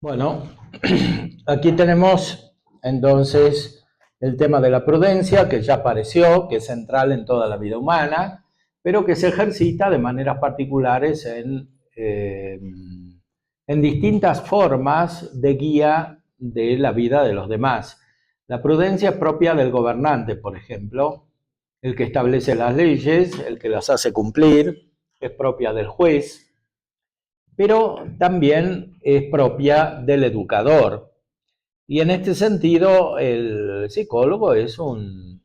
Bueno, aquí tenemos entonces el tema de la prudencia, que ya apareció, que es central en toda la vida humana, pero que se ejercita de maneras particulares en distintas formas de guía de la vida de los demás. La prudencia es propia del gobernante, por ejemplo, el que establece las leyes, el que las hace cumplir, es propia del juez, pero también es propia del educador. Y en este sentido, el psicólogo es un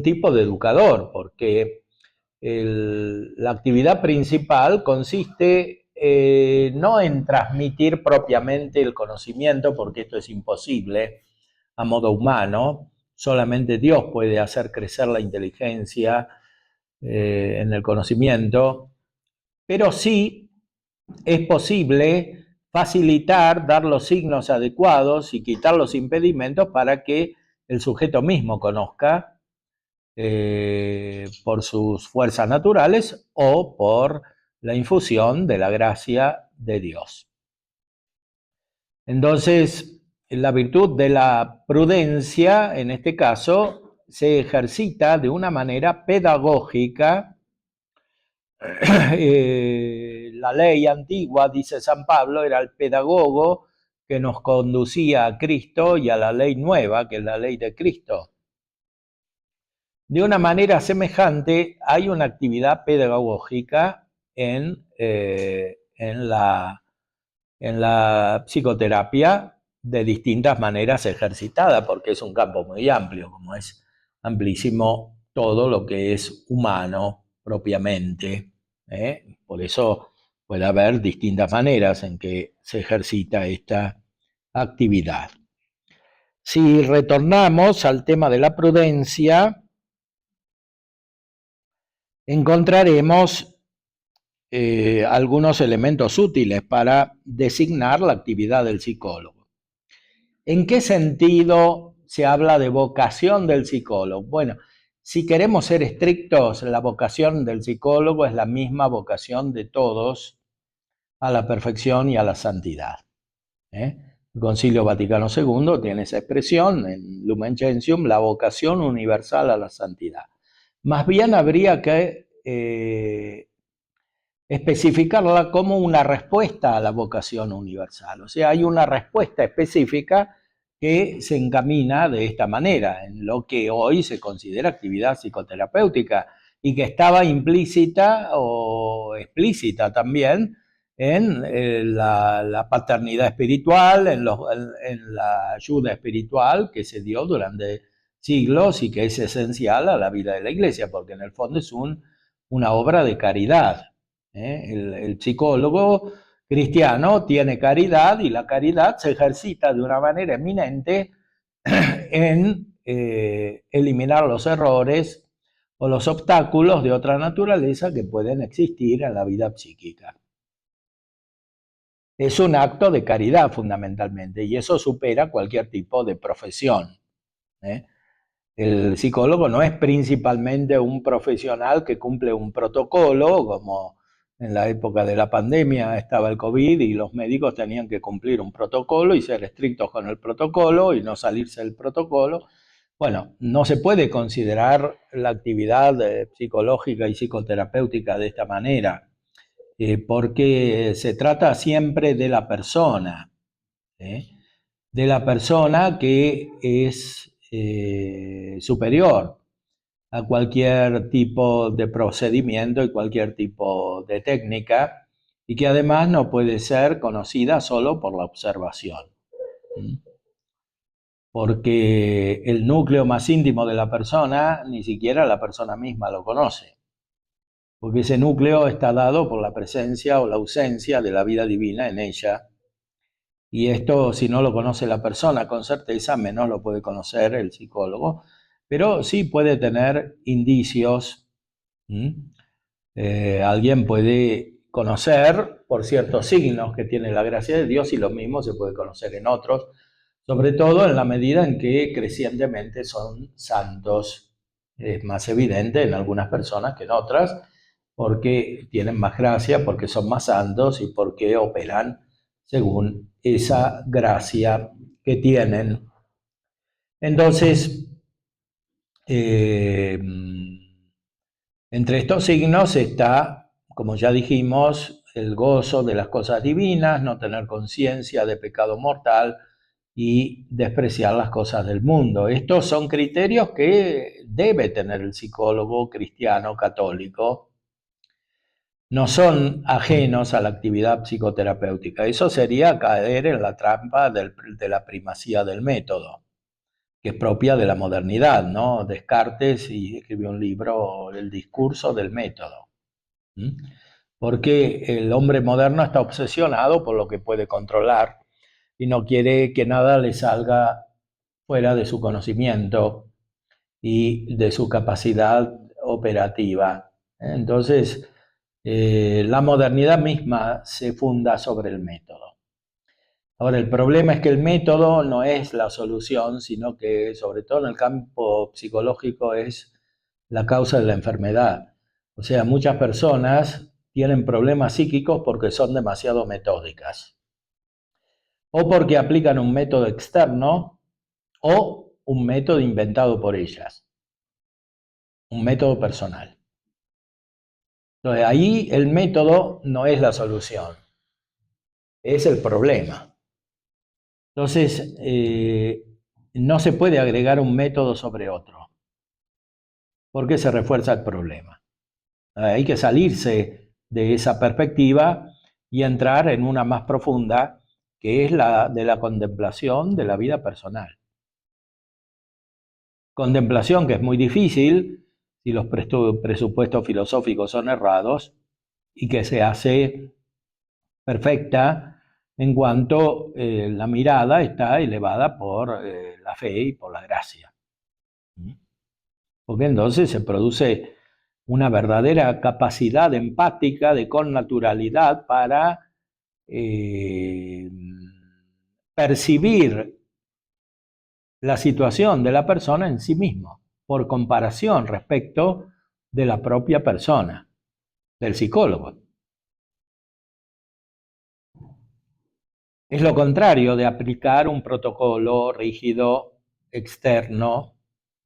tipo de educador, porque la actividad principal consiste no en transmitir propiamente el conocimiento, porque esto es imposible a modo humano, solamente Dios puede hacer crecer la inteligencia en el conocimiento, pero sí es posible facilitar, dar los signos adecuados y quitar los impedimentos para que el sujeto mismo conozca por sus fuerzas naturales o por la infusión de la gracia de Dios. Entonces, la virtud de la prudencia, en este caso, se ejercita de una manera pedagógica. La ley antigua, dice San Pablo, era el pedagogo que nos conducía a Cristo y a la ley nueva, que es la ley de Cristo. De una manera semejante, hay una actividad pedagógica en la psicoterapia de distintas maneras ejercitada, porque es un campo muy amplio, como es amplísimo todo lo que es humano propiamente. Por eso puede haber distintas maneras en que se ejercita esta actividad. Si retornamos al tema de la prudencia, encontraremos algunos elementos útiles para designar la actividad del psicólogo. ¿En qué sentido se habla de vocación del psicólogo? Bueno, si queremos ser estrictos, la vocación del psicólogo es la misma vocación de todos a la perfección y a la santidad. El Concilio Vaticano II tiene esa expresión en Lumen Gentium, la vocación universal a la santidad. Más bien habría que especificarla como una respuesta a la vocación universal. O sea, hay una respuesta específica que se encamina de esta manera, en lo que hoy se considera actividad psicoterapéutica y que estaba implícita o explícita también en la paternidad espiritual, en la ayuda espiritual que se dio durante siglos y que es esencial a la vida de la Iglesia, porque en el fondo es una obra de caridad. El psicólogo cristiano tiene caridad y la caridad se ejercita de una manera eminente en eliminar los errores o los obstáculos de otra naturaleza que pueden existir en la vida psíquica. Es un acto de caridad fundamentalmente y eso supera cualquier tipo de profesión. El psicólogo no es principalmente un profesional que cumple un protocolo, como en la época de la pandemia estaba el COVID y los médicos tenían que cumplir un protocolo y ser estrictos con el protocolo y no salirse del protocolo. Bueno, no se puede considerar la actividad psicológica y psicoterapéutica de esta manera, porque se trata siempre de la persona, de la persona que es superior a cualquier tipo de procedimiento y cualquier tipo de técnica, y que además no puede ser conocida solo por la observación. Porque el núcleo más íntimo de la persona, ni siquiera la persona misma lo conoce. Porque ese núcleo está dado por la presencia o la ausencia de la vida divina en ella. Y esto, si no lo conoce la persona con certeza, menos lo puede conocer el psicólogo, pero sí puede tener indicios. Alguien puede conocer por ciertos signos que tiene la gracia de Dios y lo mismo se puede conocer en otros, sobre todo en la medida en que crecientemente son santos. Es más evidente en algunas personas que en otras, porque tienen más gracia, porque son más santos y porque operan según esa gracia que tienen. Entonces, entre estos signos está, como ya dijimos, el gozo de las cosas divinas, no tener conciencia de pecado mortal y despreciar las cosas del mundo. Estos son criterios que debe tener el psicólogo cristiano católico. No son ajenos a la actividad psicoterapéutica. Eso sería caer en la trampa de la primacía del método, que es propia de la modernidad, ¿no? Descartes escribió un libro, El discurso del método. Porque el hombre moderno está obsesionado por lo que puede controlar y no quiere que nada le salga fuera de su conocimiento y de su capacidad operativa. Entonces, la modernidad misma se funda sobre el método. Ahora, el problema es que el método no es la solución, sino que, sobre todo en el campo psicológico, es la causa de la enfermedad. O sea, muchas personas tienen problemas psíquicos porque son demasiado metódicas, o porque aplican un método externo o un método inventado por ellas, un método personal. Entonces, ahí el método no es la solución, es el problema. Entonces, no se puede agregar un método sobre otro, porque se refuerza el problema. Hay que salirse de esa perspectiva y entrar en una más profunda, que es la de la contemplación de la vida personal. Contemplación que es muy difícil si los presupuestos filosóficos son errados y que se hace perfecta en cuanto la mirada está elevada por la fe y por la gracia. Porque entonces se produce una verdadera capacidad empática de connaturalidad para percibir la situación de la persona en sí mismo, por comparación respecto de la propia persona, del psicólogo. Es lo contrario de aplicar un protocolo rígido externo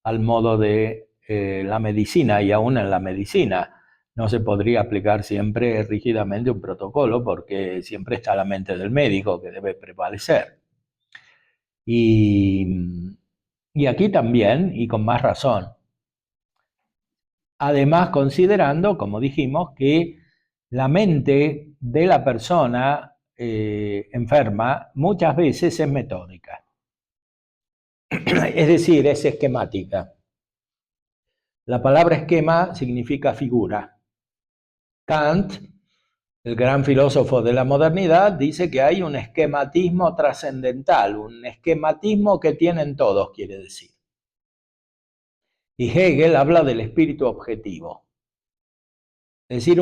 al modo de la medicina, y aún en la medicina no se podría aplicar siempre rígidamente un protocolo porque siempre está la mente del médico que debe prevalecer. Y aquí también, y con más razón. Además, considerando, como dijimos, que la mente de la persona enferma muchas veces es metódica, es decir, es esquemática. La palabra esquema significa figura. Kant, el gran filósofo de la modernidad, dice que hay un esquematismo trascendental, un esquematismo que tienen todos, quiere decir. Y Hegel habla del espíritu objetivo. Es decir,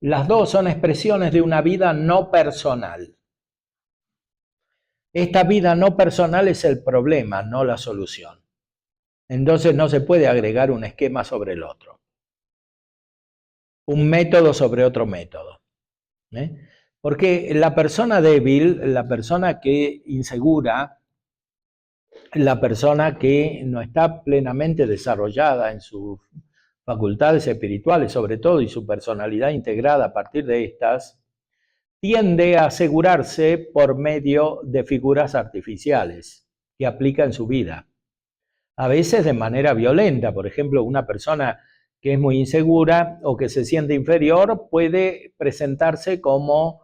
las dos son expresiones de una vida no personal. Esta vida no personal es el problema, no la solución. Entonces no se puede agregar un esquema sobre el otro, un método sobre otro método. Porque la persona débil, la persona que insegura, la persona que no está plenamente desarrollada en sus facultades espirituales, sobre todo, y su personalidad integrada a partir de estas, tiende a asegurarse por medio de figuras artificiales que aplica en su vida. A veces de manera violenta. Por ejemplo, una persona que es muy insegura o que se siente inferior puede presentarse como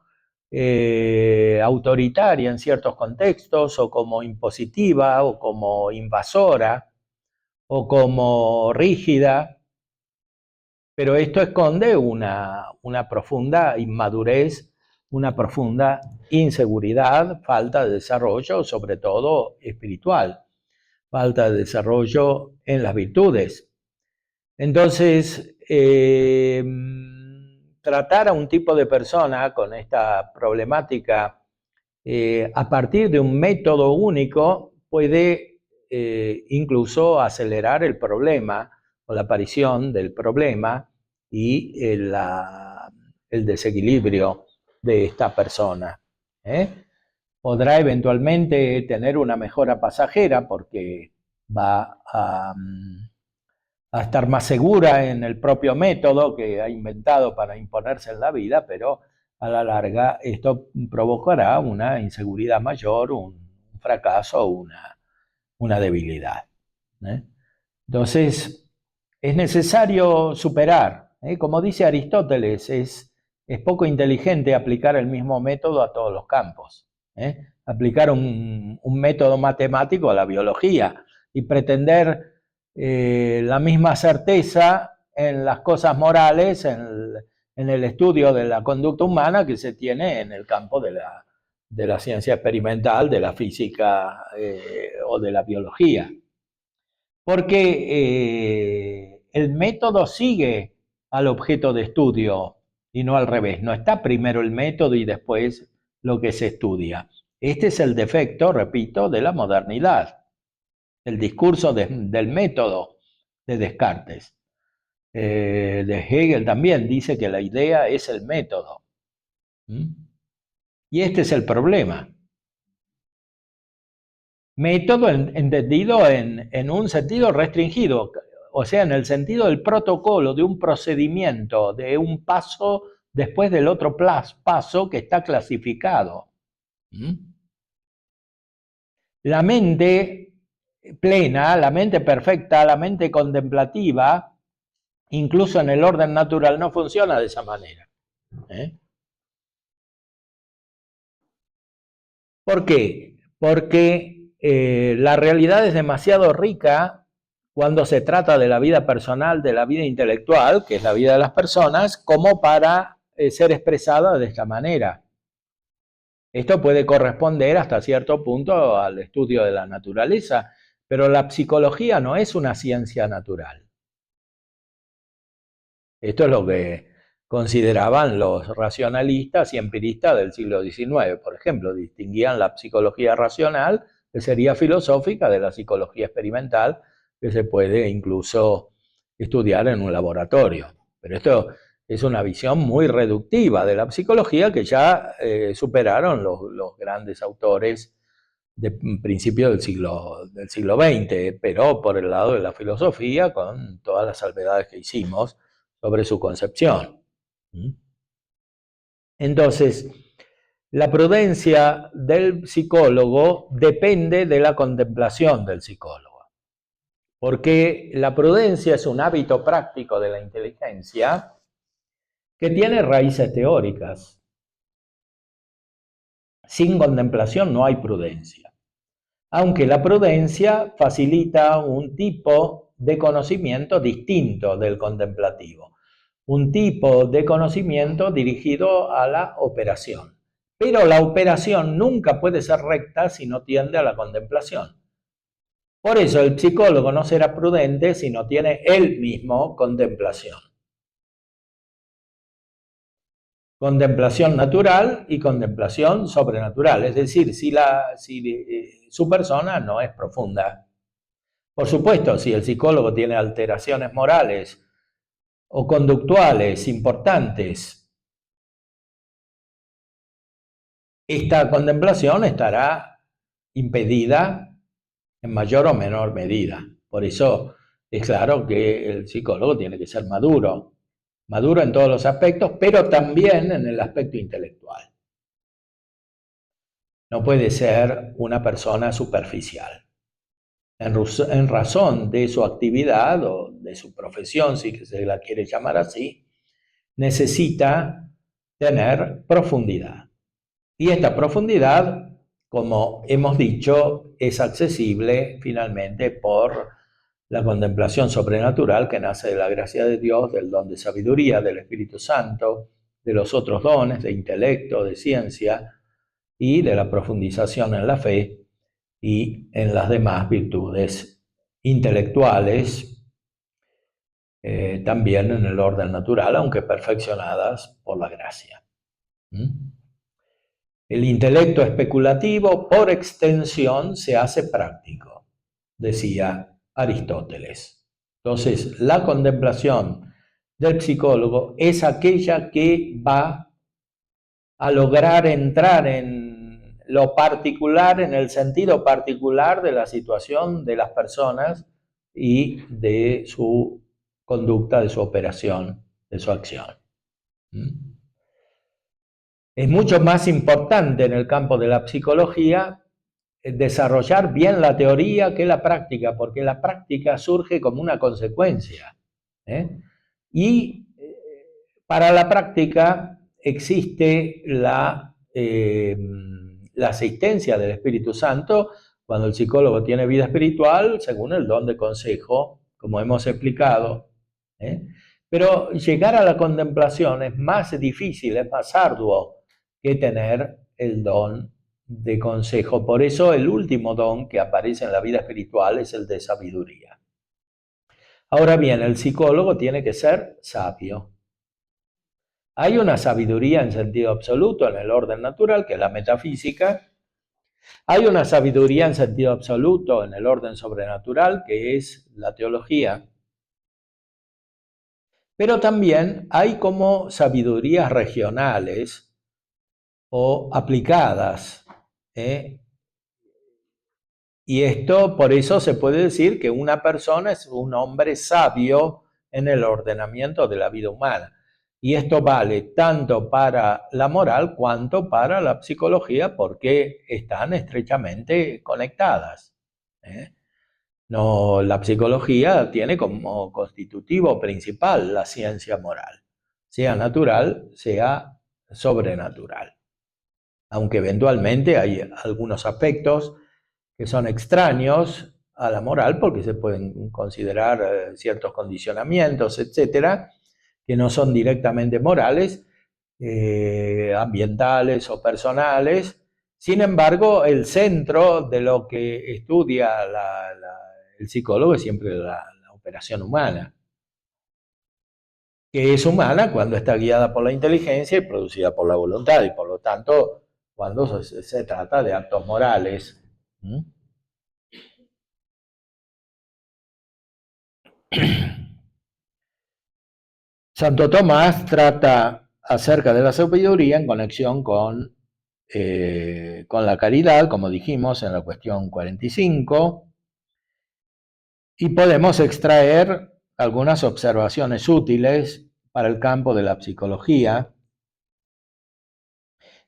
autoritaria en ciertos contextos, o como impositiva, o como invasora, o como rígida. Pero esto esconde una profunda inmadurez, una profunda inseguridad, falta de desarrollo, sobre todo espiritual, falta de desarrollo en las virtudes. Entonces, tratar a un tipo de persona con esta problemática a partir de un método único puede incluso acelerar el problema o la aparición del problema y el desequilibrio de esta persona. podrá eventualmente tener una mejora pasajera porque va a estar más segura en el propio método que ha inventado para imponerse en la vida, pero a la larga esto provocará una inseguridad mayor, un fracaso, una debilidad. Entonces, es necesario superar. Como dice Aristóteles, es poco inteligente aplicar el mismo método a todos los campos. Aplicar un método matemático a la biología y pretender la misma certeza en las cosas morales, en el estudio de la conducta humana que se tiene en el campo de la ciencia experimental, de la física o de la biología. Porque el método sigue al objeto de estudio y no al revés. No está primero el método y después lo que se estudia. Este es el defecto, repito, de la modernidad. El discurso del método de Descartes. De Hegel también dice que la idea es el método. Y este es el problema. Método entendido en un sentido restringido, o sea, en el sentido del protocolo, de un procedimiento, de un paso después del otro paso que está clasificado. La mente plena, la mente perfecta, la mente contemplativa, incluso en el orden natural, no funciona de esa manera. ¿Por qué? Porque la realidad es demasiado rica cuando se trata de la vida personal, de la vida intelectual, que es la vida de las personas, como para ser expresada de esta manera. Esto puede corresponder hasta cierto punto al estudio de la naturaleza, pero la psicología no es una ciencia natural. Esto es lo que consideraban los racionalistas y empiristas del siglo XIX, por ejemplo, distinguían la psicología racional, que sería filosófica, de la psicología experimental, que se puede incluso estudiar en un laboratorio. Pero esto es una visión muy reductiva de la psicología que ya superaron los grandes autores de principios del siglo XX, pero por el lado de la filosofía, con todas las salvedades que hicimos sobre su concepción. Entonces, la prudencia del psicólogo depende de la contemplación del psicólogo, porque la prudencia es un hábito práctico de la inteligencia que tiene raíces teóricas. Sin contemplación no hay prudencia, aunque la prudencia facilita un tipo de conocimiento distinto del contemplativo, un tipo de conocimiento dirigido a la operación. Pero la operación nunca puede ser recta si no tiende a la contemplación. Por eso el psicólogo no será prudente si no tiene él mismo contemplación. Contemplación natural y contemplación sobrenatural, es decir, si su persona no es profunda. Por supuesto, si el psicólogo tiene alteraciones morales o conductuales importantes, esta contemplación estará impedida en mayor o menor medida. Por eso es claro que el psicólogo tiene que ser maduro en todos los aspectos, pero también en el aspecto intelectual. No puede ser una persona superficial. En razón de su actividad o de su profesión, si se la quiere llamar así, necesita tener profundidad. Y esta profundidad, como hemos dicho, es accesible finalmente por la contemplación sobrenatural que nace de la gracia de Dios, del don de sabiduría, del Espíritu Santo, de los otros dones, de intelecto, de ciencia y de la profundización en la fe y en las demás virtudes intelectuales, también en el orden natural, aunque perfeccionadas por la gracia. El intelecto especulativo, por extensión, se hace práctico, decía Aristóteles. Entonces, la contemplación del psicólogo es aquella que va a lograr entrar en lo particular, en el sentido particular de la situación de las personas y de su conducta, de su operación, de su acción. Es mucho más importante en el campo de la psicología desarrollar bien la teoría que la práctica, porque la práctica surge como una consecuencia. Y para la práctica existe la asistencia del Espíritu Santo cuando el psicólogo tiene vida espiritual, según el don de consejo, como hemos explicado. Pero llegar a la contemplación es más difícil, es más arduo que tener el don de consejo. Por eso el último don que aparece en la vida espiritual es el de sabiduría. Ahora bien, el psicólogo tiene que ser sabio. Hay una sabiduría en sentido absoluto en el orden natural, que es la metafísica. Hay una sabiduría en sentido absoluto en el orden sobrenatural, que es la teología. Pero también hay como sabidurías regionales o aplicadas. Y esto, por eso se puede decir que una persona es un hombre sabio en el ordenamiento de la vida humana. Y esto vale tanto para la moral cuanto para la psicología, porque están estrechamente conectadas. No, la psicología tiene como constitutivo principal la ciencia moral, sea natural, sea sobrenatural. Aunque eventualmente hay algunos aspectos que son extraños a la moral porque se pueden considerar ciertos condicionamientos, etcétera, que no son directamente morales, ambientales o personales. Sin embargo, el centro de lo que estudia el psicólogo es siempre la operación humana, que es humana cuando está guiada por la inteligencia y producida por la voluntad, y por lo tanto, cuando se trata de actos morales. Santo Tomás trata acerca de la sabiduría en conexión con la caridad, como dijimos en la cuestión 45, y podemos extraer algunas observaciones útiles para el campo de la psicología.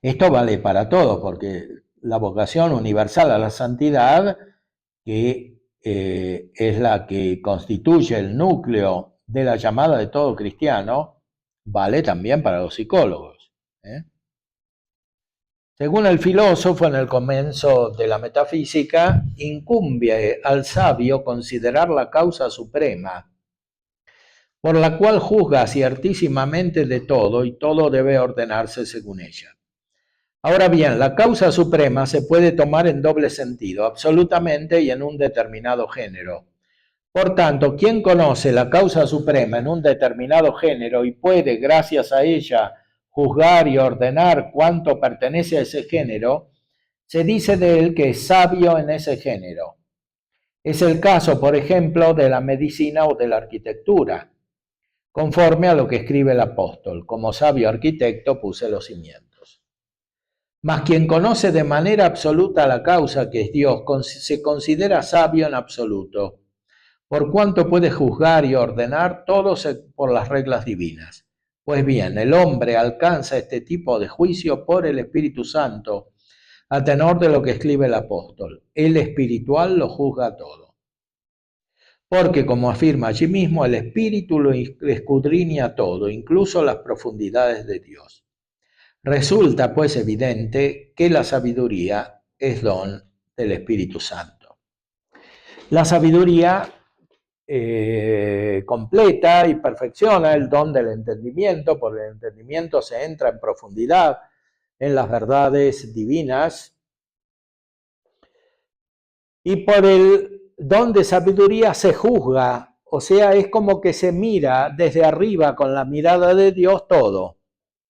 Esto vale para todo, porque la vocación universal a la santidad, que es la que constituye el núcleo de la llamada de todo cristiano, vale también para los psicólogos. Según el filósofo, en el comienzo de la metafísica, incumbe al sabio considerar la causa suprema, por la cual juzga ciertísimamente de todo y todo debe ordenarse según ella. Ahora bien, la causa suprema se puede tomar en doble sentido, absolutamente y en un determinado género. Por tanto, quien conoce la causa suprema en un determinado género y puede, gracias a ella, juzgar y ordenar cuánto pertenece a ese género, se dice de él que es sabio en ese género. Es el caso, por ejemplo, de la medicina o de la arquitectura, conforme a lo que escribe el apóstol: como sabio arquitecto puse los cimientos. Mas quien conoce de manera absoluta la causa, que es Dios, se considera sabio en absoluto, por cuanto puede juzgar y ordenar todo por las reglas divinas. Pues bien, el hombre alcanza este tipo de juicio por el Espíritu Santo, a tenor de lo que escribe el apóstol: el espiritual lo juzga todo. Porque, como afirma allí mismo, el Espíritu lo escudriña todo, incluso las profundidades de Dios. Resulta pues evidente que la sabiduría es don del Espíritu Santo. La sabiduría completa y perfecciona el don del entendimiento. Por el entendimiento se entra en profundidad en las verdades divinas, y por el don de sabiduría se juzga, o sea, es como que se mira desde arriba con la mirada de Dios todo,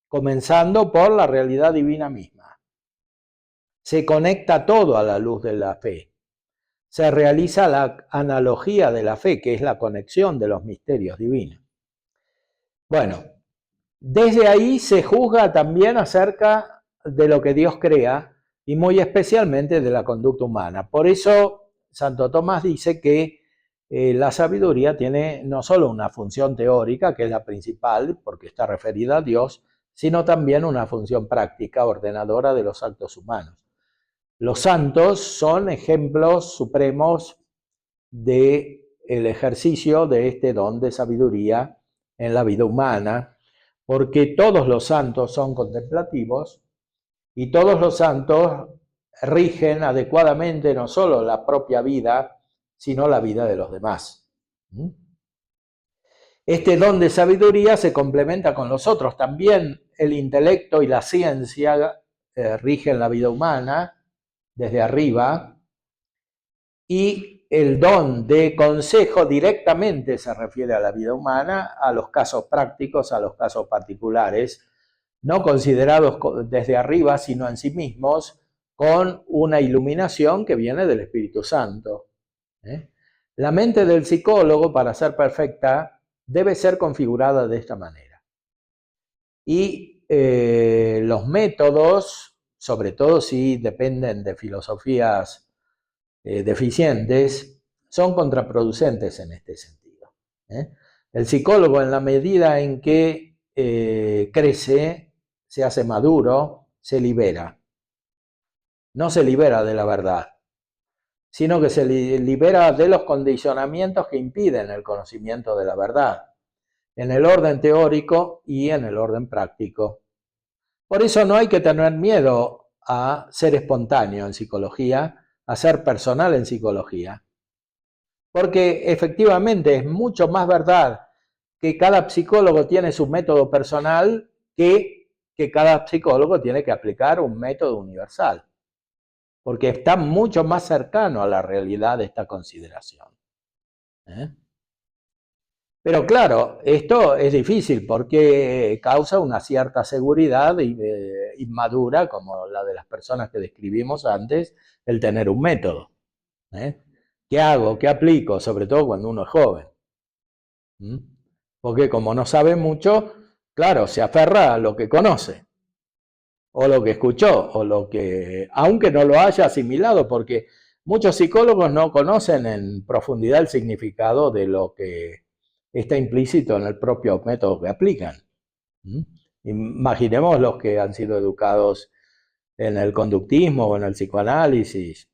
comenzando por la realidad divina misma. Se conecta todo a la luz de la fe. Se realiza la analogía de la fe, que es la conexión de los misterios divinos. Bueno, desde ahí se juzga también acerca de lo que Dios crea, y muy especialmente de la conducta humana. Por eso Santo Tomás dice que la sabiduría tiene no solo una función teórica, que es la principal, porque está referida a Dios, sino también una función práctica, ordenadora de los actos humanos. Los santos son ejemplos supremos del ejercicio de este don de sabiduría en la vida humana, porque todos los santos son contemplativos y todos los santos rigen adecuadamente no solo la propia vida, sino la vida de los demás. Este don de sabiduría se complementa con los otros. También el intelecto y la ciencia rigen la vida humana desde arriba, y el don de consejo directamente se refiere a la vida humana, a los casos prácticos, a los casos particulares, no considerados desde arriba, sino en sí mismos, con una iluminación que viene del Espíritu Santo. La mente del psicólogo, para ser perfecta, debe ser configurada de esta manera. Y los métodos, sobre todo si dependen de filosofías deficientes, son contraproducentes en este sentido. El psicólogo, en la medida en que crece, se hace maduro, se libera. No se libera de la verdad, sino que se libera de los condicionamientos que impiden el conocimiento de la verdad, en el orden teórico y en el orden práctico. Por eso no hay que tener miedo a ser espontáneo en psicología, a ser personal en psicología, porque efectivamente es mucho más verdad que cada psicólogo tiene su método personal que cada psicólogo tiene que aplicar un método universal, porque está mucho más cercano a la realidad de esta consideración. Pero claro, esto es difícil porque causa una cierta seguridad inmadura, como la de las personas que describimos antes, el tener un método. ¿Qué hago? ¿Qué aplico? Sobre todo cuando uno es joven. Porque como no sabe mucho, claro, se aferra a lo que conoce, o lo que escuchó, o lo que, aunque no lo haya asimilado, porque muchos psicólogos no conocen en profundidad el significado de lo que está implícito en el propio método que aplican. Imaginemos los que han sido educados en el conductismo o en el psicoanálisis.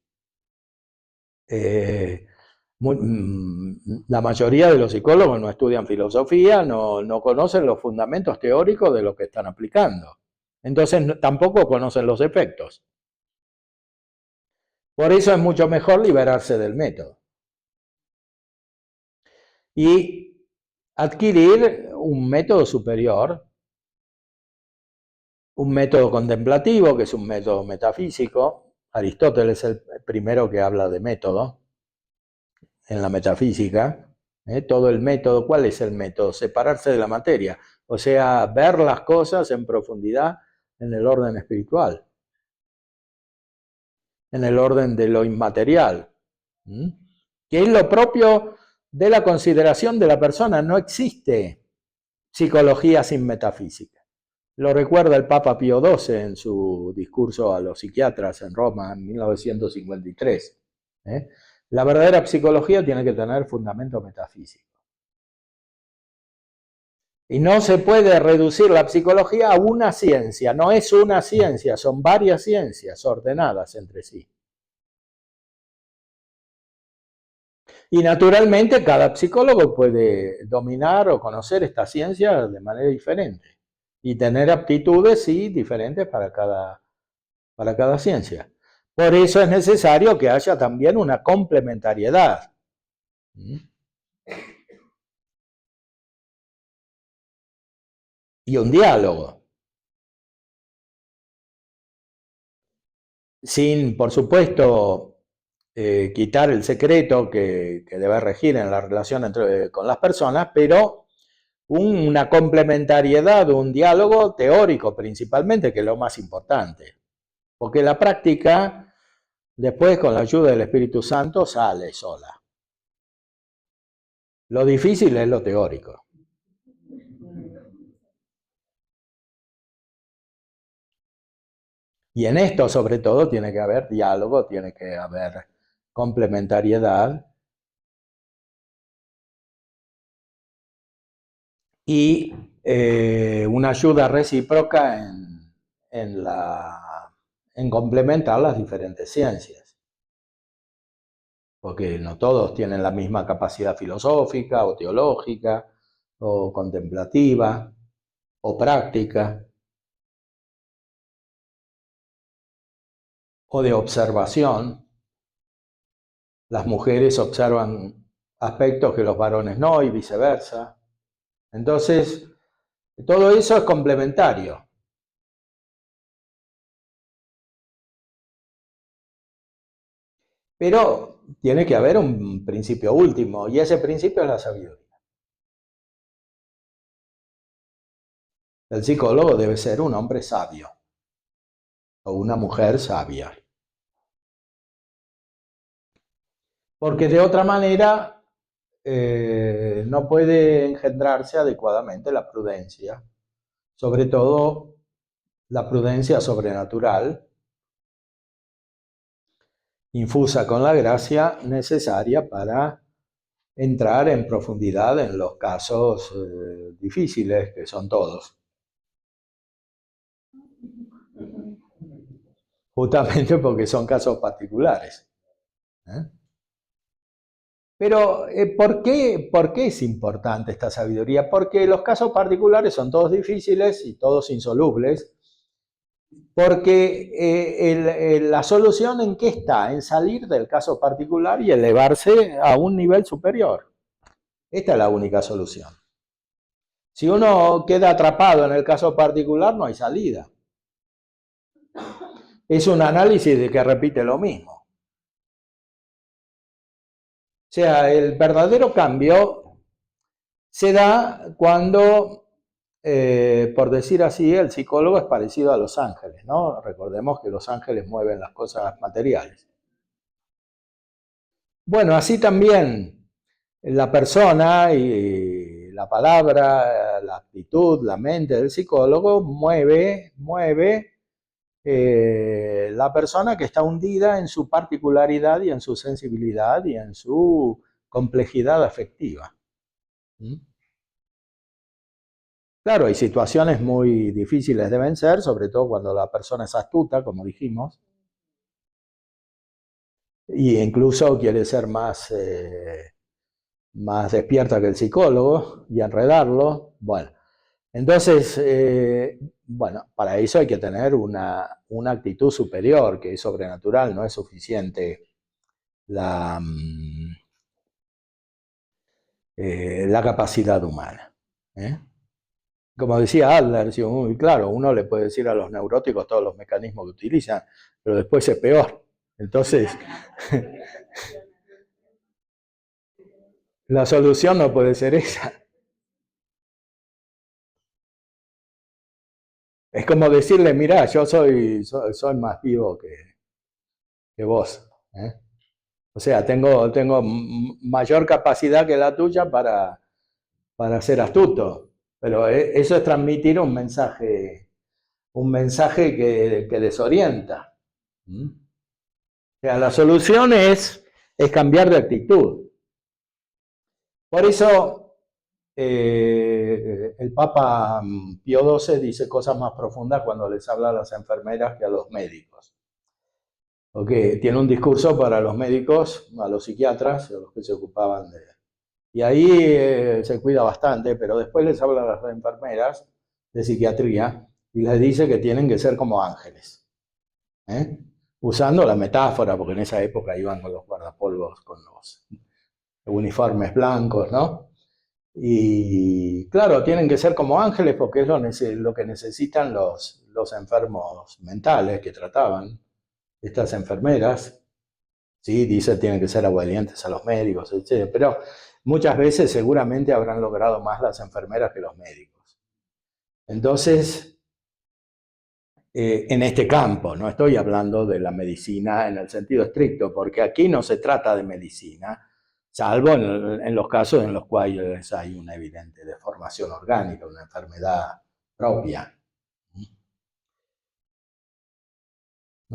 La mayoría de los psicólogos no estudian filosofía, no conocen los fundamentos teóricos de lo que están aplicando. Entonces tampoco conocen los efectos. Por eso es mucho mejor liberarse del método y adquirir un método superior, un método contemplativo, que es un método metafísico. Aristóteles es el primero que habla de método en la metafísica. Todo el método, ¿cuál es el método? Separarse de la materia, o sea, ver las cosas en profundidad en el orden espiritual, en el orden de lo inmaterial, que es lo propio de la consideración de la persona. No existe psicología sin metafísica. Lo recuerda el Papa Pío XII en su discurso a los psiquiatras en Roma en 1953. La verdadera psicología tiene que tener fundamento metafísico. Y no se puede reducir la psicología a una ciencia. No es una ciencia, son varias ciencias ordenadas entre sí. Y naturalmente cada psicólogo puede dominar o conocer esta ciencia de manera diferente y tener aptitudes, sí, diferentes para cada ciencia. Por eso es necesario que haya también una complementariedad. Y un diálogo. Sin, por supuesto, quitar el secreto que debe regir en la relación con las personas, pero una complementariedad, un diálogo teórico principalmente, que es lo más importante. Porque la práctica, después con la ayuda del Espíritu Santo, sale sola. Lo difícil es lo teórico. Y en esto, sobre todo, tiene que haber diálogo, tiene que haber complementariedad y una ayuda recíproca en, en complementar las diferentes ciencias, porque no todos tienen la misma capacidad filosófica o teológica o contemplativa o práctica o de observación. Las mujeres observan aspectos que los varones no y viceversa. Entonces, todo eso es complementario. Pero tiene que haber un principio último y ese principio es la sabiduría. El psicólogo debe ser un hombre sabio o una mujer sabia. Porque de otra manera no puede engendrarse adecuadamente la prudencia, sobre todo la prudencia sobrenatural, infusa con la gracia necesaria para entrar en profundidad en los casos difíciles, que son todos. Justamente porque son casos particulares. ¿Eh? Pero, por qué es importante esta sabiduría? Porque los casos particulares son todos difíciles y todos insolubles, porque la solución ¿en qué está? En salir del caso particular y elevarse a un nivel superior. Esta es la única solución. Si uno queda atrapado en el caso particular, no hay salida. Es un análisis de que repite lo mismo. O sea, el verdadero cambio se da cuando, por decir así, el psicólogo es parecido a los ángeles, ¿no? Recordemos que los ángeles mueven las cosas materiales. Bueno, así también la persona y la palabra, la actitud, la mente del psicólogo mueve la persona que está hundida en su particularidad y en su sensibilidad y en su complejidad afectiva. ¿Mm? Claro, hay situaciones muy difíciles de vencer, sobre todo cuando la persona es astuta, como dijimos, e incluso quiere ser más despierta que el psicólogo y enredarlo. Bueno, entonces, bueno, para eso hay que tener una actitud superior, que es sobrenatural, no es suficiente la, la capacidad humana. ¿Eh? Como decía Adler, muy claro, uno le puede decir a los neuróticos todos los mecanismos que utilizan, pero después es peor. Entonces, la solución no puede ser esa. Es como decirle, mirá, yo soy más vivo que vos. ¿Eh? O sea, tengo mayor capacidad que la tuya para ser astuto. Pero eso es transmitir un mensaje que desorienta. ¿Mm? O sea, la solución es cambiar de actitud. Por eso el Papa Pío XII dice cosas más profundas cuando les habla a las enfermeras que a los médicos. Porque tiene un discurso para los médicos, a los psiquiatras, a los que se ocupaban de... Y ahí se cuida bastante, pero después les habla a las enfermeras de psiquiatría y les dice que tienen que ser como ángeles. ¿Eh? Usando la metáfora, porque en esa época iban con los guardapolvos, con los uniformes blancos, ¿no? Y claro, tienen que ser como ángeles porque es lo que necesitan los enfermos mentales que trataban estas enfermeras. Sí, dice tienen que ser obedientes a los médicos, etc. Pero muchas veces seguramente habrán logrado más las enfermeras que los médicos. Entonces, en este campo, no estoy hablando de la medicina en el sentido estricto, porque aquí no se trata de medicina, salvo en los casos en los cuales hay una evidente deformación orgánica, una enfermedad propia.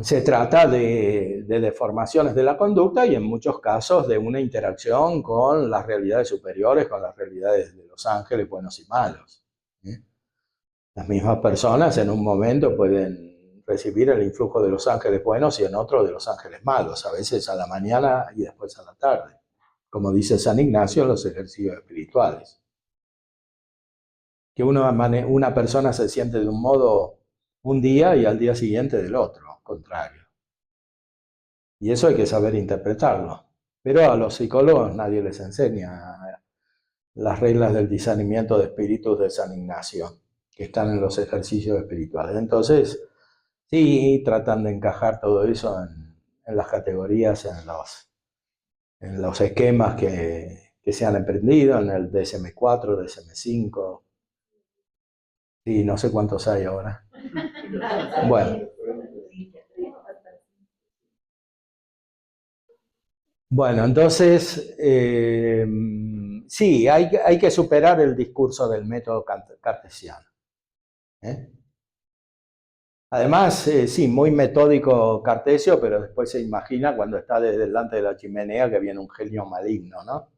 Se trata de deformaciones de la conducta y en muchos casos de una interacción con las realidades superiores, con las realidades de los ángeles buenos y malos. Las mismas personas en un momento pueden recibir el influjo de los ángeles buenos y en otro de los ángeles malos, a veces a la mañana y después a la tarde, como dice San Ignacio en los ejercicios espirituales. Que una persona se siente de un modo un día y al día siguiente del otro, contrario. Y eso hay que saber interpretarlo. Pero a los psicólogos nadie les enseña las reglas del discernimiento de espíritus de San Ignacio, que están en los ejercicios espirituales. Entonces, sí, tratan de encajar todo eso en las categorías, en los esquemas que se han emprendido, en el DSM-4, DSM-5. Sí, no sé cuántos hay ahora. Bueno. Bueno, entonces, sí, hay que superar el discurso del método cartesiano. Además, sí, muy metódico Cartesio, pero después se imagina cuando está delante de la chimenea que viene un genio maligno, ¿no?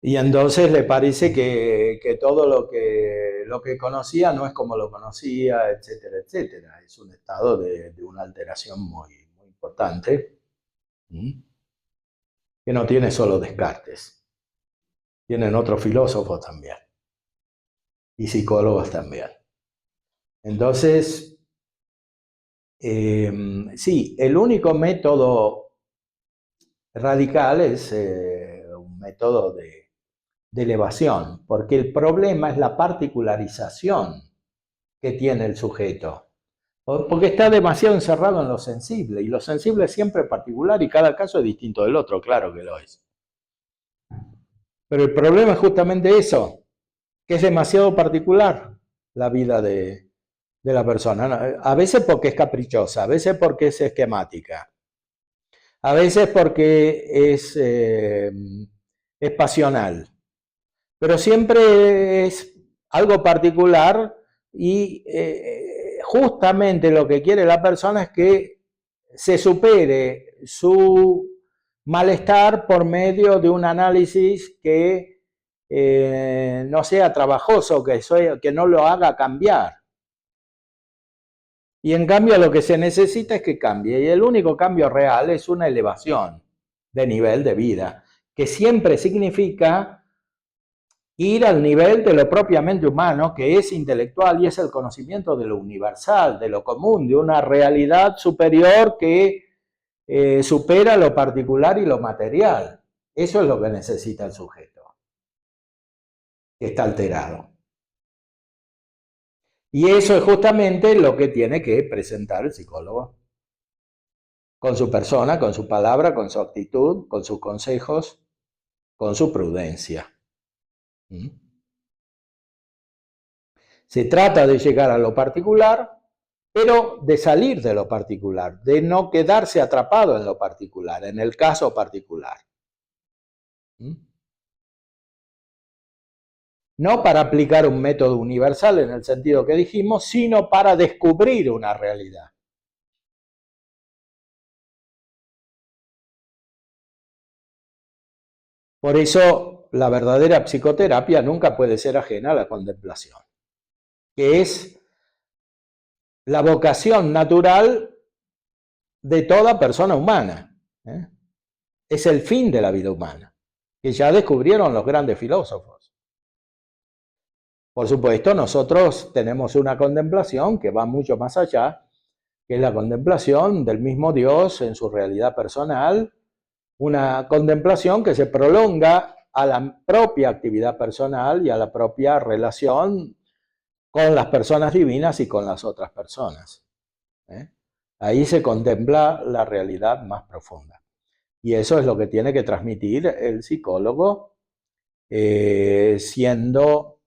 Y entonces le parece que todo lo que conocía no es como lo conocía, etcétera, etcétera. Es un estado de una alteración muy, muy importante, que no tiene solo Descartes, tienen otros filósofos también, y psicólogos también. Entonces, sí, el único método radical es un método de elevación, porque el problema es la particularización que tiene el sujeto, porque está demasiado encerrado en lo sensible, y lo sensible es siempre particular y cada caso es distinto del otro, claro que lo es. Pero el problema es justamente eso, que es demasiado particular la vida de la persona. A veces porque es caprichosa, a veces porque es esquemática, a veces porque es pasional, pero siempre es algo particular y justamente lo que quiere la persona es que se supere su malestar por medio de un análisis que no sea trabajoso, que no lo haga cambiar. Y en cambio lo que se necesita es que cambie, y el único cambio real es una elevación de nivel de vida, que siempre significa ir al nivel de lo propiamente humano, que es intelectual y es el conocimiento de lo universal, de lo común, de una realidad superior que supera lo particular y lo material. Eso es lo que necesita el sujeto, que está alterado. Y eso es justamente lo que tiene que presentar el psicólogo, con su persona, con su palabra, con su actitud, con sus consejos, con su prudencia. Se trata de llegar a lo particular, pero de salir de lo particular, de no quedarse atrapado en lo particular, en el caso particular. No para aplicar un método universal en el sentido que dijimos, sino para descubrir una realidad. Por eso, la verdadera psicoterapia nunca puede ser ajena a la contemplación, que es la vocación natural de toda persona humana. Es el fin de la vida humana, que ya descubrieron los grandes filósofos. Por supuesto, nosotros tenemos una contemplación que va mucho más allá, que es la contemplación del mismo Dios en su realidad personal, una contemplación que se prolonga a la propia actividad personal y a la propia relación con las personas divinas y con las otras personas. Ahí se contempla la realidad más profunda. Y eso es lo que tiene que transmitir el psicólogo, siendo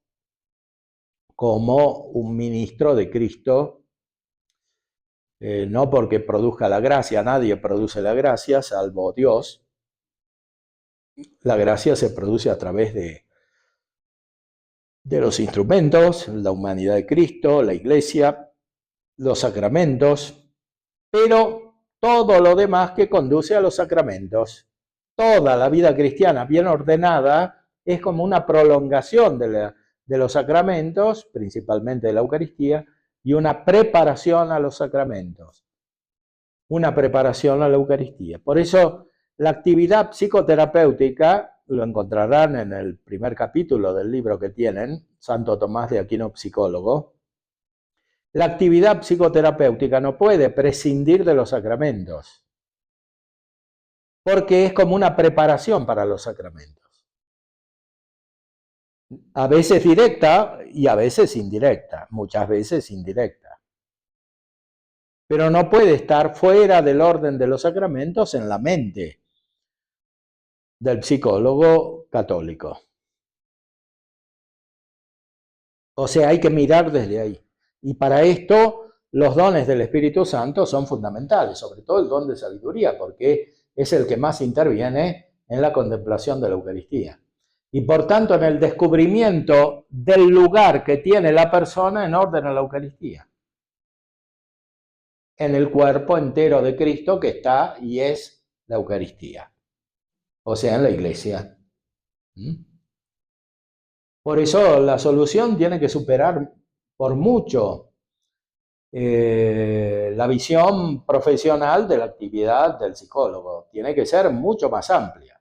como un ministro de Cristo, no porque produzca la gracia, nadie produce la gracia, salvo Dios. La gracia se produce a través de de los instrumentos, la humanidad de Cristo, la iglesia, los sacramentos, pero todo lo demás que conduce a los sacramentos. Toda la vida cristiana bien ordenada es como una prolongación de los sacramentos, principalmente de la Eucaristía, y una preparación a los sacramentos. Una preparación a la Eucaristía. Por eso la actividad psicoterapéutica, lo encontrarán en el primer capítulo del libro que tienen, Santo Tomás de Aquino, psicólogo. La actividad psicoterapéutica no puede prescindir de los sacramentos, porque es como una preparación para los sacramentos. A veces directa y a veces indirecta, muchas veces indirecta. Pero no puede estar fuera del orden de los sacramentos en la mente del psicólogo católico. O sea, hay que mirar desde ahí. Y para esto, los dones del Espíritu Santo son fundamentales, sobre todo el don de sabiduría, porque es el que más interviene en la contemplación de la Eucaristía. Y por tanto, en el descubrimiento del lugar que tiene la persona en orden a la Eucaristía. En el cuerpo entero de Cristo que está y es la Eucaristía. O sea, en la iglesia. Por eso la solución tiene que superar por mucho la visión profesional de la actividad del psicólogo. Tiene que ser mucho más amplia.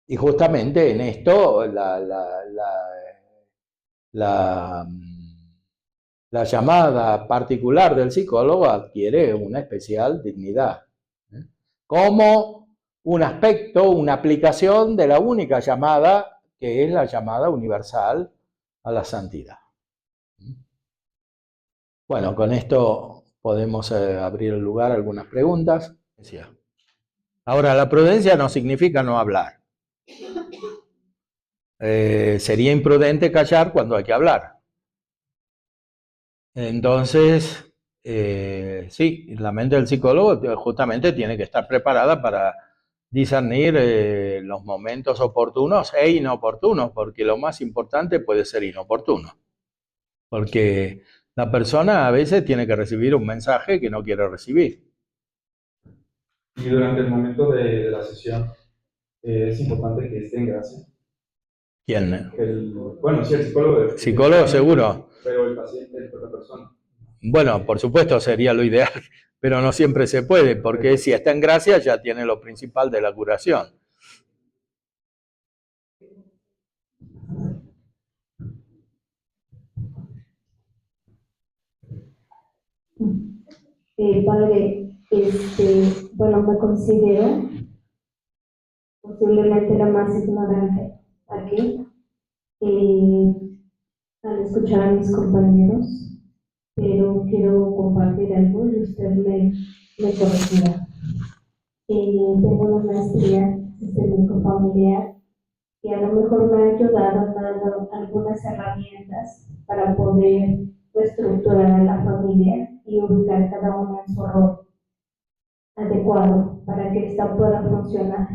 Y justamente en esto la llamada particular del psicólogo adquiere una especial dignidad, como un aspecto, una aplicación de la única llamada, que es la llamada universal a la santidad. Bueno, con esto podemos abrir el lugar a algunas preguntas. Ahora, la prudencia no significa no hablar. Sería imprudente callar cuando hay que hablar. Entonces, sí, la mente del psicólogo justamente tiene que estar preparada para discernir los momentos oportunos e inoportunos, porque lo más importante puede ser inoportuno. Porque la persona a veces tiene que recibir un mensaje que no quiere recibir. Y durante el momento de la sesión, es importante que esté en gracia. ¿Quién? Bueno, sí, el psicólogo. Psicólogo seguro. Pero el paciente es otra persona. Bueno, por supuesto sería lo ideal, pero no siempre se puede, porque si está en gracia ya tiene lo principal de la curación. Padre, bueno, me considero posiblemente la más ignorante aquí, al escuchar a mis compañeros, pero quiero compartir algo y usted me corregirá. Tengo una maestría sistémico familiar y a lo mejor me ha ayudado, me ha dado algunas herramientas para poder reestructurar a la familia y ubicar cada uno en su rol adecuado para que ésta pueda funcionar.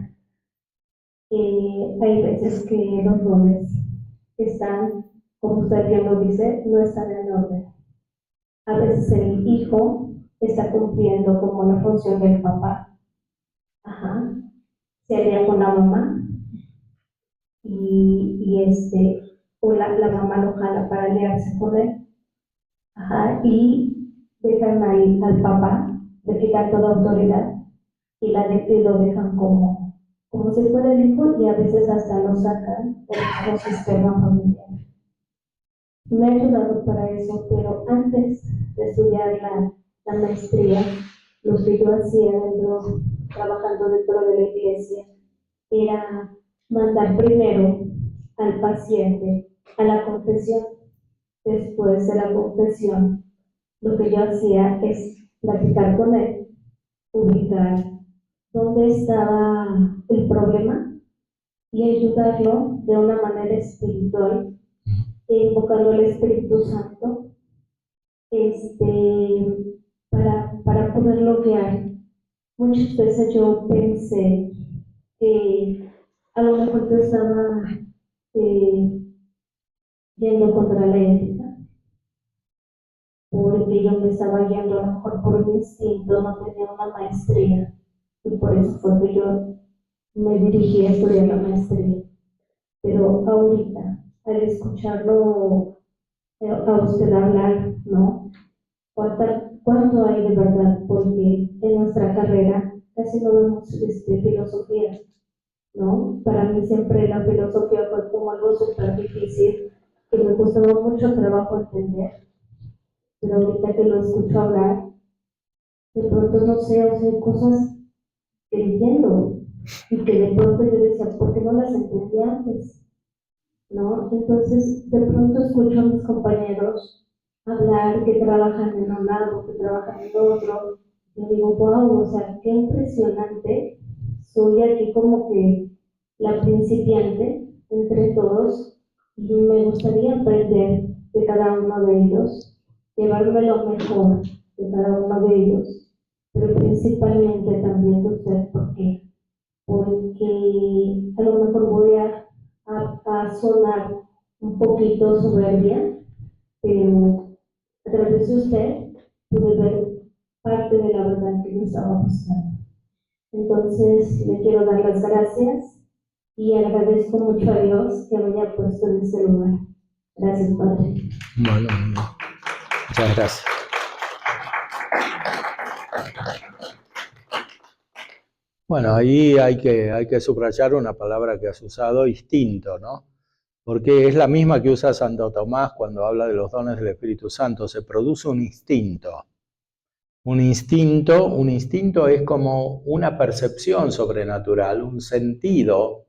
Hay veces que los roles están, como usted bien lo dice, no están en orden. A veces el hijo está cumpliendo como la función del papá. Se alía con la mamá o la mamá lo jala para aliarse con él. Y dejan al papá, le quitan toda autoridad y lo dejan como si fuera el hijo y a veces hasta lo sacan del sistema familiar. Me ha ayudado para eso, pero antes de estudiar la maestría, lo que yo hacía trabajando dentro de la iglesia, era mandar primero al paciente a la confesión. Después de la confesión, lo que yo hacía es platicar con él, ubicar dónde estaba el problema y ayudarlo de una manera espiritual, invocando al Espíritu Santo, para poderlo guiar. Muchas veces yo pensé que a lo mejor yo estaba eh, yendo contra la ética, porque yo me estaba guiando a lo mejor por mi instinto, no tenía una maestría, y por eso fue que yo me dirigí a estudiar la maestría. Pero ahorita, al escucharlo a usted hablar, ¿no? ¿Cuánto hay de verdad? Porque en nuestra carrera casi no vemos filosofía, ¿no? Para mí siempre la filosofía fue como algo súper difícil, que me costaba mucho trabajo entender, pero ahorita que lo escucho hablar, de pronto no sé, o sea, hay cosas que entiendo y que de pronto yo decía, ¿por qué no las entendí antes? ¿No? Entonces, de pronto escucho a mis compañeros hablar que trabajan en un lado, que trabajan en otro, y digo, wow, o sea, qué impresionante. Soy aquí como que la principiante entre todos y me gustaría aprender de cada uno de ellos, llevarme lo mejor de cada uno de ellos, pero principalmente también de usted, porque a lo mejor voy a sonar un poquito soberbia, pero a través de usted pude ver parte de la verdad que yo estaba buscando. Entonces, le quiero dar las gracias y agradezco mucho a Dios que me haya puesto en este lugar. Gracias, Padre. Bueno, muchas gracias. Bueno, ahí hay que subrayar una palabra que has usado, instinto, ¿no? Porque es la misma que usa Santo Tomás cuando habla de los dones del Espíritu Santo. Se produce un instinto. Un instinto es como una percepción sobrenatural, un sentido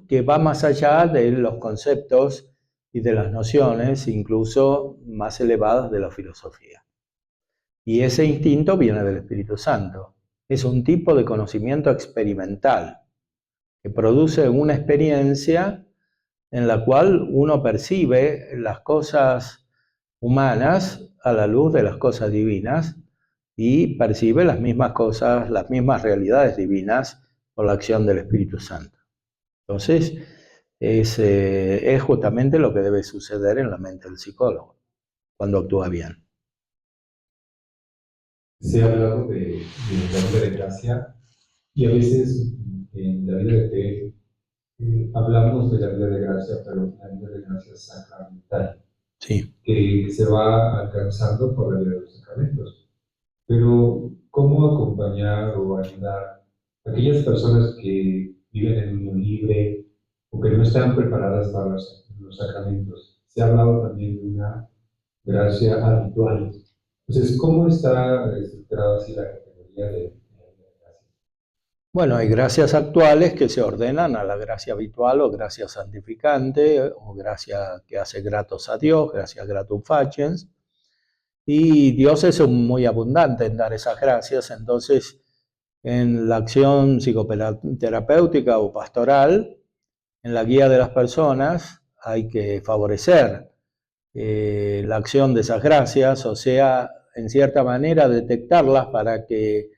que va más allá de los conceptos y de las nociones, incluso más elevadas de la filosofía. Y ese instinto viene del Espíritu Santo. Es un tipo de conocimiento experimental que produce una experiencia en la cual uno percibe las cosas humanas a la luz de las cosas divinas y percibe las mismas cosas, las mismas realidades divinas por la acción del Espíritu Santo. Entonces, es justamente lo que debe suceder en la mente del psicólogo cuando actúa bien. Se ha hablado de la vida de gracia y a veces en la vida de fe hablamos de la vida de gracia, pero la vida de gracia sacramental, Sí. que se va alcanzando por la vida de los sacramentos. Pero, ¿cómo acompañar o ayudar a aquellas personas que viven en un mundo libre o que no están preparadas para los sacramentos? Se ha hablado también de una gracia habitual. Entonces, ¿cómo está estructurada así la categoría de gracia? Bueno, hay gracias actuales que se ordenan a la gracia habitual o gracia santificante o gracia que hace gratos a Dios, gracia gratum faciens. Y Dios es muy abundante en dar esas gracias, entonces en la acción psicoterapéutica o pastoral, en la guía de las personas, hay que favorecer la acción de esas gracias, o sea, en cierta manera detectarlas para que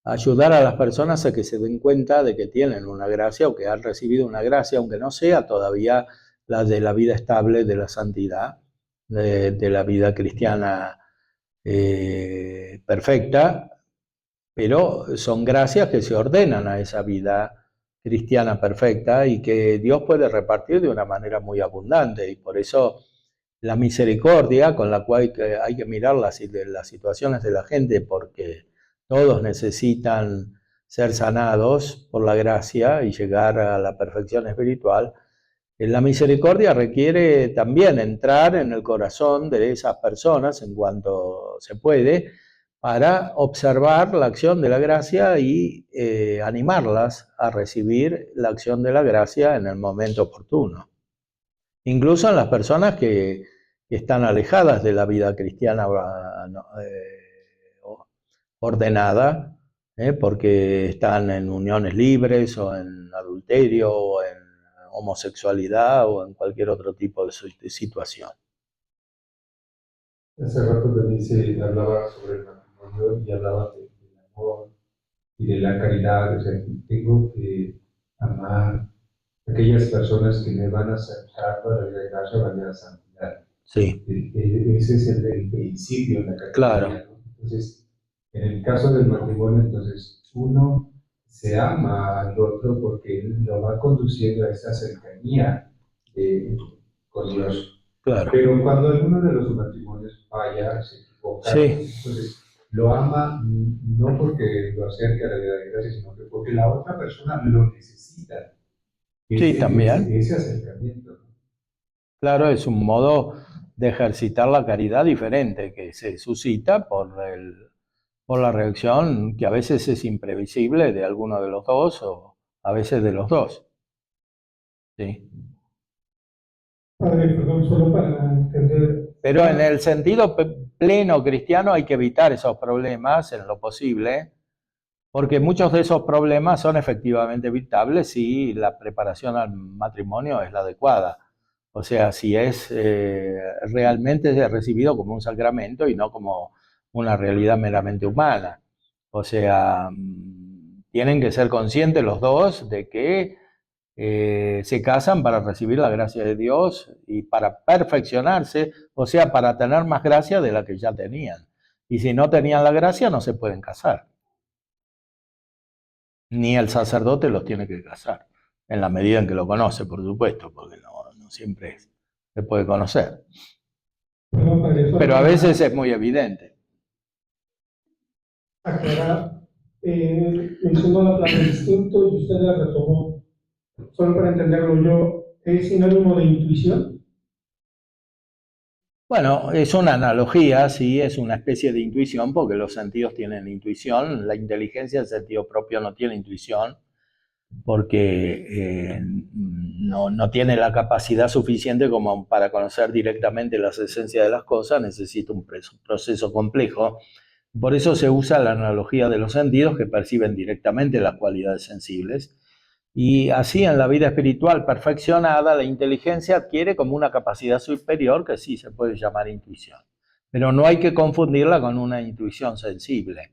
ayudar a las personas a que se den cuenta de que tienen una gracia o que han recibido una gracia, aunque no sea todavía la de la vida estable, de la santidad, de la vida cristiana perfecta, pero son gracias que se ordenan a esa vida cristiana perfecta y que Dios puede repartir de una manera muy abundante. Y por eso la misericordia con la cual hay que mirar las situaciones de la gente, porque todos necesitan ser sanados por la gracia y llegar a la perfección espiritual. La misericordia requiere también entrar en el corazón de esas personas en cuanto se puede para observar la acción de la gracia y animarlas a recibir la acción de la gracia en el momento oportuno. Incluso en las personas que están alejadas de la vida cristiana ordenada, porque están en uniones libres o en adulterio o en homosexualidad o en cualquier otro tipo de situación. Hace rato también se hablaba sobre el matrimonio y hablaba del amor y de la caridad, o sea, tengo que amar aquellas personas que me van a acercar para la gracia, van a la santidad. Sí, Ese es el principio de la categoría, claro. ¿no? Entonces, en el caso del matrimonio, entonces uno se ama al otro porque lo va conduciendo a esa cercanía con Dios. Claro. Pero cuando alguno de los matrimonios falla, se equivoca, Sí. entonces lo ama no porque lo acerque a la vida de gracia, sino que porque la otra persona lo necesita. Sí, también. Ese acercamiento, ¿no? Claro, es un modo de ejercitar la caridad diferente que se suscita por la reacción que a veces es imprevisible de alguno de los dos o a veces de los dos. Sí. Padre, perdón, solo para entender. Pero en el sentido pleno cristiano hay que evitar esos problemas en lo posible, porque muchos de esos problemas son efectivamente evitables si la preparación al matrimonio es la adecuada. O sea, si es realmente recibido como un sacramento y no como una realidad meramente humana. O sea, tienen que ser conscientes los dos de que se casan para recibir la gracia de Dios y para perfeccionarse, o sea, para tener más gracia de la que ya tenían. Y si no tenían la gracia, no se pueden casar. Ni el sacerdote los tiene que casar, en la medida en que lo conoce, por supuesto, porque no siempre se puede conocer. Perdón, Padre, solo Pero a para veces es muy evidente. aclarar, mencionó la palabra instinto y usted la retomó. Solo para entenderlo yo, ¿es sinónimo de intuición? Bueno, es una analogía, sí, es una especie de intuición, porque los sentidos tienen intuición, la inteligencia, el sentido propio no tiene intuición, porque no tiene la capacidad suficiente como para conocer directamente las esencias de las cosas, necesita un proceso complejo. Por eso se usa la analogía de los sentidos que perciben directamente las cualidades sensibles. Y así en la vida espiritual perfeccionada, la inteligencia adquiere como una capacidad superior que sí se puede llamar intuición. Pero no hay que confundirla con una intuición sensible,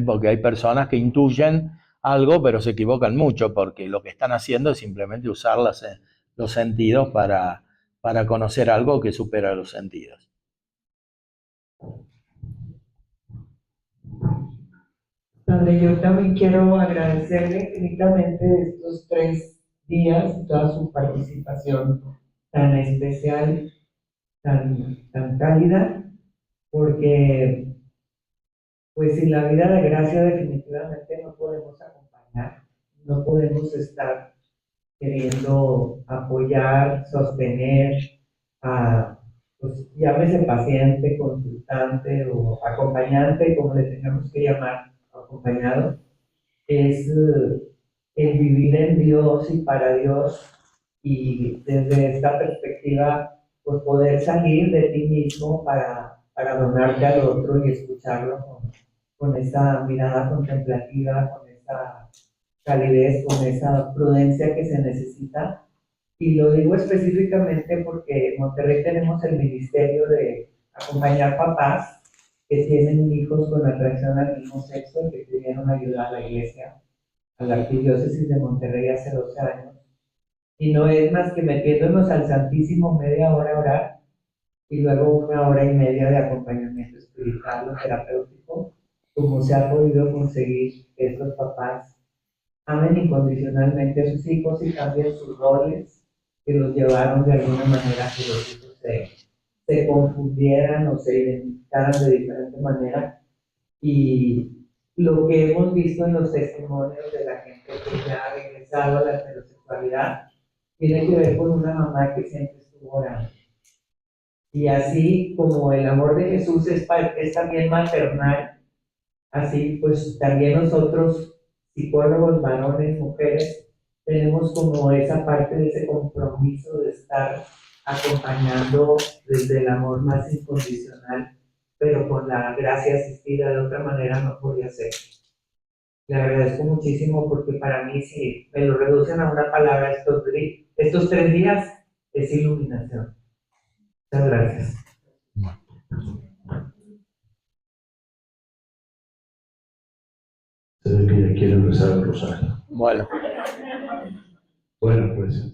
porque hay personas que intuyen algo, pero se equivocan mucho, porque lo que están haciendo es simplemente usar los sentidos para conocer algo que supera los sentidos. Padre, yo también quiero agradecerle infinitamente estos 3 días y toda su participación tan especial, tan cálida, porque pues sin la vida de gracia definitivamente no podemos acompañar, no podemos estar queriendo apoyar, sostener a, pues llámese paciente, consultante o acompañante, como le tengamos que llamar, acompañado, es el vivir en Dios y para Dios, y desde esta perspectiva, pues poder salir de ti mismo para donarte al otro y escucharlo con esa mirada contemplativa, con esa calidez, con esa prudencia que se necesita. Y lo digo específicamente porque en Monterrey tenemos el ministerio de acompañar papás que tienen hijos con atracción al mismo sexo y que pidieron ayuda a la iglesia, a la arquidiócesis de Monterrey hace 12 años. Y no es más que metiéndonos al Santísimo media hora a orar y luego 1 hora y media de acompañamiento espiritual o terapéutico, como se ha podido conseguir que estos papás amen incondicionalmente a sus hijos y cambien sus roles que los llevaron de alguna manera a que los hijos se confundieran o se identificaran de diferente manera. Y lo que hemos visto en los testimonios de la gente que ya ha regresado a la heterosexualidad tiene que ver con una mamá que siempre estuvo orando. Y así como el amor de Jesús es también maternal, así pues también nosotros, psicólogos, varones, mujeres, tenemos como esa parte de ese compromiso de estar acompañando desde el amor más incondicional, pero con la gracia asistida. De otra manera no podría ser. Le agradezco muchísimo porque para mí, si me lo reducen a una palabra estos 3 días, es iluminación. Muchas gracias. Se ve que ya quiere rezar el rosario. Bueno. Bueno, pues